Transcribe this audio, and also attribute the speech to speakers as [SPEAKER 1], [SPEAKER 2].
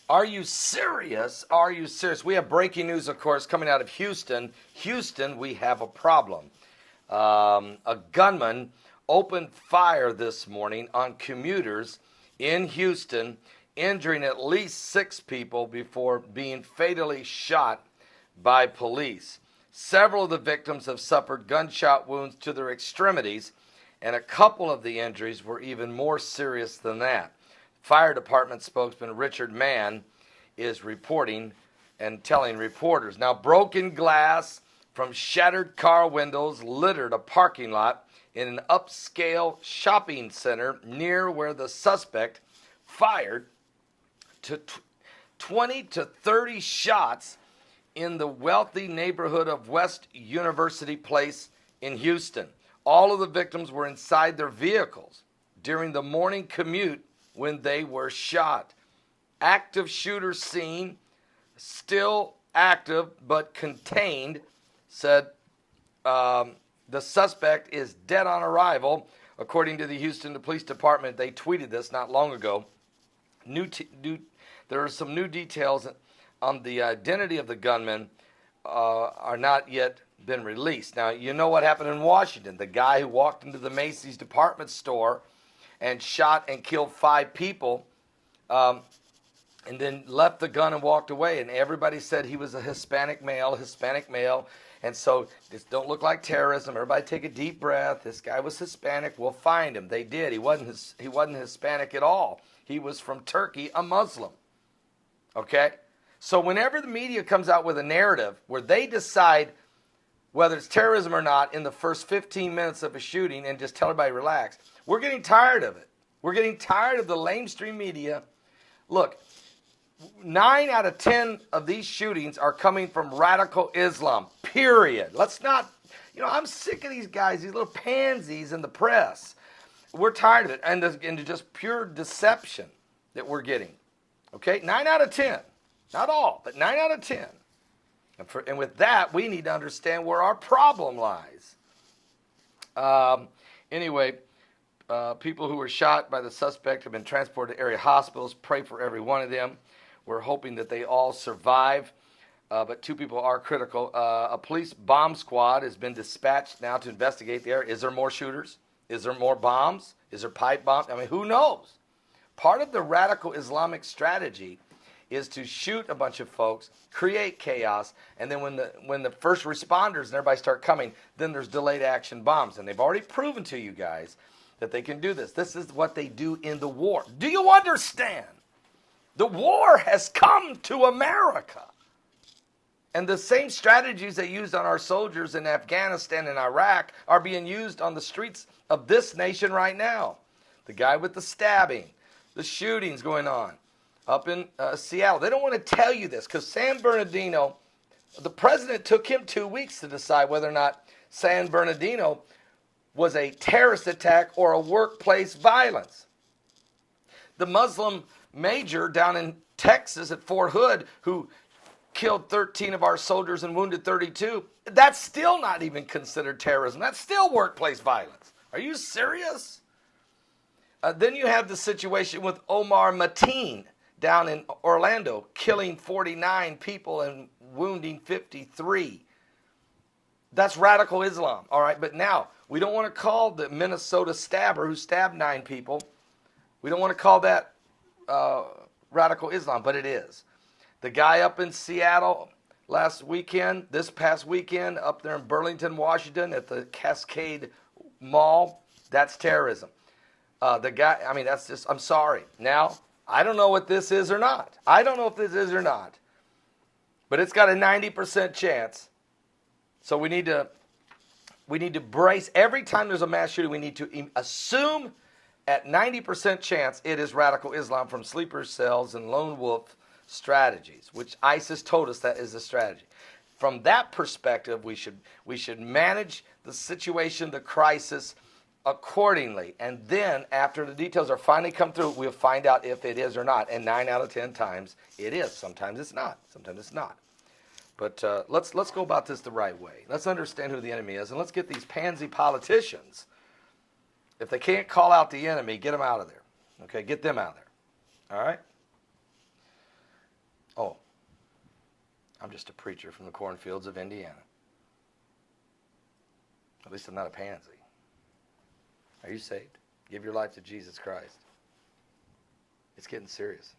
[SPEAKER 1] Are you serious? Are you serious? We have breaking news, of course, coming out of Houston. Houston, we have a problem. A gunman opened fire this morning on commuters in Houston, injuring at least 6 people before being fatally shot by police. Several of the victims have suffered gunshot wounds to their extremities, and a couple of the injuries were even more serious than that. Fire department spokesman Richard Mann is reporting and telling reporters. Now, broken glass from shattered car windows littered a parking lot in an upscale shopping center near where the suspect fired 20 to 30 shots in the wealthy neighborhood of West University Place in Houston. All of the victims were inside their vehicles during the morning commute when they were shot. Active shooter seen, still active but contained, said the suspect is dead on arrival, according to the Houston Police Department. They tweeted this not long ago. There are some new details on the identity of the gunman are not yet been released. Now, you know what happened in Washington. The guy who walked into the Macy's department store and shot and killed 5 people and then left the gun and walked away. And everybody said he was a Hispanic male. And so this don't look like terrorism. Everybody take a deep breath. This guy was Hispanic. We'll find him. They did. He wasn't Hispanic at all. He was from Turkey, a Muslim. Okay? So whenever the media comes out with a narrative where they decide whether it's terrorism or not in the first 15 minutes of a shooting and just tell everybody relax, we're getting tired of it. We're getting tired of the lamestream media. Look, 9 out of 10 of these shootings are coming from radical Islam, period. Let's not, I'm sick of these guys, these little pansies in the press. We're tired of it. And just pure deception that we're getting. Okay? 9 out of 10. Not all, but 9 out of 10. And with that, we need to understand where our problem lies. Anyway, people who were shot by the suspect have been transported to area hospitals. Pray for every one of them. We're hoping that they all survive, but 2 people are critical. A police bomb squad has been dispatched now to investigate the area. Is there more shooters? Is there more bombs? Is there pipe bombs? I mean, who knows? Part of the radical Islamic strategy is to shoot a bunch of folks, create chaos, and then when the first responders and everybody start coming, then there's delayed action bombs. And they've already proven to you guys that they can do this. This is what they do in the war. Do you understand? The war has come to America. And the same strategies they used on our soldiers in Afghanistan and Iraq are being used on the streets of this nation right now. The guy with the stabbing, the shootings going on up in Seattle. They don't want to tell you this because San Bernardino, the president took him 2 weeks to decide whether or not San Bernardino was a terrorist attack or a workplace violence. The Muslim major down in Texas at Fort Hood who killed 13 of our soldiers and wounded 32, that's still not even considered terrorism. That's still workplace violence. Are you serious? Then you have the situation with Omar Mateen down in Orlando, killing 49 people and wounding 53. That's radical Islam, all right? But now, we don't want to call the Minnesota stabber who stabbed 9 people, we don't want to call that radical Islam, but it is. The guy up in Seattle this past weekend, up there in Burlington, Washington, at the Cascade Mall, that's terrorism. The guy, that's just, I'm sorry. Now, I don't know what this is or not. I don't know if this is or not. But it's got a 90% chance. So we need to brace. Every time there's a mass shooting, we need to assume at 90% chance it is radical Islam from sleeper cells and lone wolf strategies, which ISIS told us that is a strategy. From that perspective, we should manage the situation, the crisis, accordingly. And then after the details are finally come through, we'll find out if it is or not. And 9 out of 10 times it is. Sometimes it's not. Sometimes it's not. But let's go about this the right way. Let's understand who the enemy is. And let's get these pansy politicians. If they can't call out the enemy, get them out of there. Okay, get them out of there. All right? Oh, I'm just a preacher from the cornfields of Indiana. At least I'm not a pansy. Are you saved? Give your life to Jesus Christ. It's getting serious.